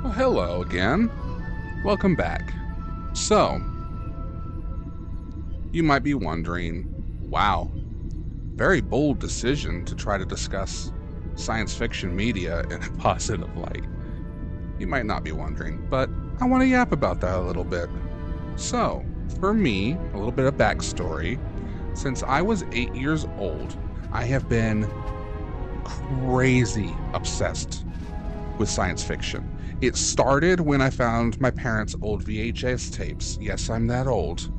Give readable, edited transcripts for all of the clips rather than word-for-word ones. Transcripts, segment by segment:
Well, hello again. Welcome back. So, you might be wondering, wow, very bold decision to try to discuss science fiction media in a positive light. You might not be wondering, but I want to yap about that a little bit. So, for me, a little bit of backstory. Since I was 8 years old, I have been crazy obsessed with science fiction. It started when I found my parents' old VHS tapes. Yes, I'm that old.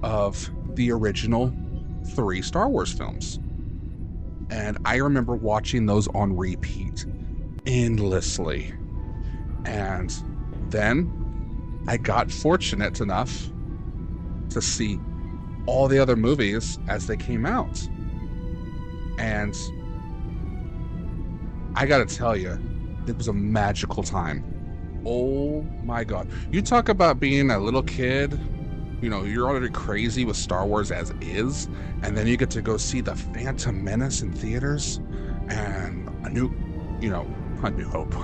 Of the original 3 Star Wars films. And I remember watching those on repeat endlessly. And then I got fortunate enough to see all the other movies as they came out. And I gotta tell you, it was a magical time. Oh my God. You talk about being a little kid, you're already crazy with Star Wars as is, and then you get to go see The Phantom Menace in theaters and A New Hope,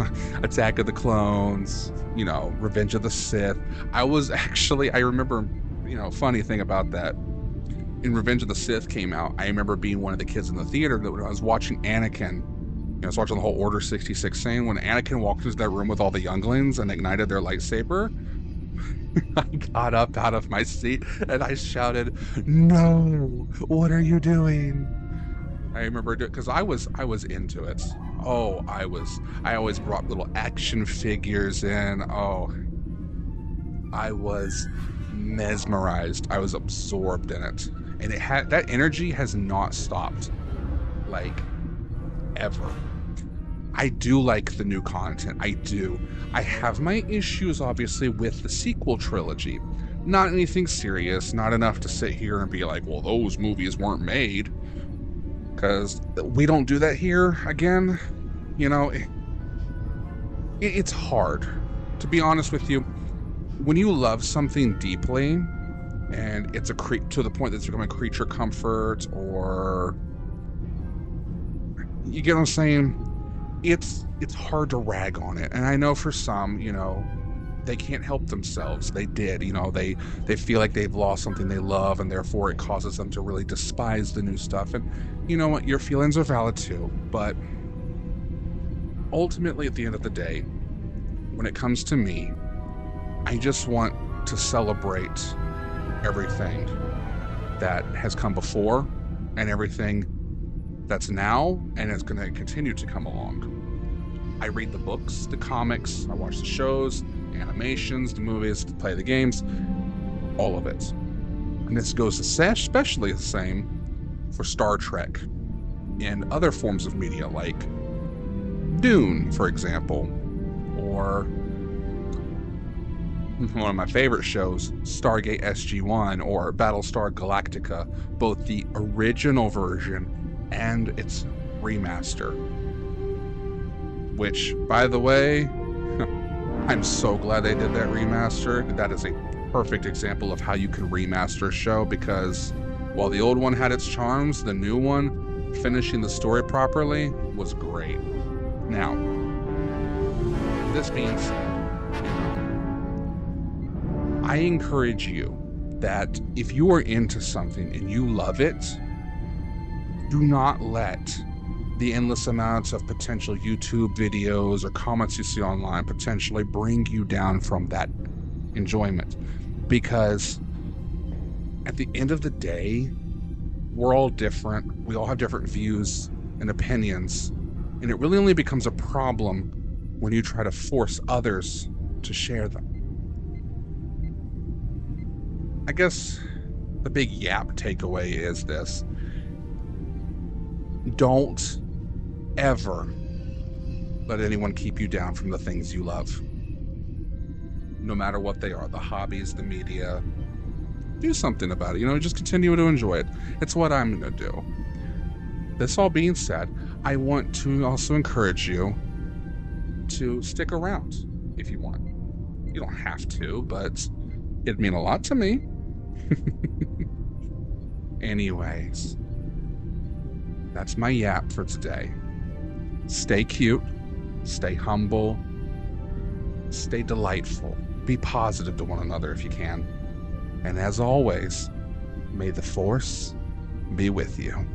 Attack of the Clones, Revenge of the Sith. I remember, funny thing about that. In Revenge of the Sith came out, I remember being one of the kids in the theater that when I was watching Anakin, I was watching the whole Order 66 scene. When Anakin walked into that room with all the younglings and ignited their lightsaber, I got up out of my seat and I shouted, "No! What are you doing?" I remember because I was into it. Oh, I was. I always brought little action figures in. Oh, I was mesmerized. I was absorbed in it, and that energy has not stopped, like, ever. I do like the new content. I do. I have my issues, obviously, with the sequel trilogy. Not anything serious, not enough to sit here and be like, well, those movies weren't made. Because we don't do that here, again. It's hard. To be honest with you, when you love something deeply, and it's to the point that it's becoming creature comfort, or... You get what I'm saying? It's hard to rag on it, and I know for some, they can't help themselves. They did, they feel like they've lost something they love, and therefore it causes them to really despise the new stuff. And you know what, your feelings are valid too, but ultimately at the end of the day, when it comes to me, I just want to celebrate everything that has come before and everything that's now and is going to continue to come along. I read the books, the comics, I watch the shows, the animations, the movies, play the games, all of it. And this goes especially the same for Star Trek and other forms of media like Dune, for example, or one of my favorite shows, Stargate SG-1 or Battlestar Galactica, both the original version and its remaster. Which, by the way, I'm so glad they did that remaster. That is a perfect example of how you can remaster a show, because while the old one had its charms, the new one, finishing the story properly, was great. Now, this being said, I encourage you that if you are into something and you love it, do not let the endless amounts of potential YouTube videos or comments you see online potentially bring you down from that enjoyment. Because at the end of the day, we're all different. We all have different views and opinions. And it really only becomes a problem when you try to force others to share them. I guess the big yap takeaway is this. Don't ever let anyone keep you down from the things you love. No matter what they are, the hobbies, the media. Do something about it, just continue to enjoy it. It's what I'm going to do. This all being said, I want to also encourage you to stick around if you want. You don't have to, but it'd mean a lot to me. Anyways, that's my yap for today. Stay cute, stay humble, stay delightful, be positive to one another if you can. And as always, may the Force be with you.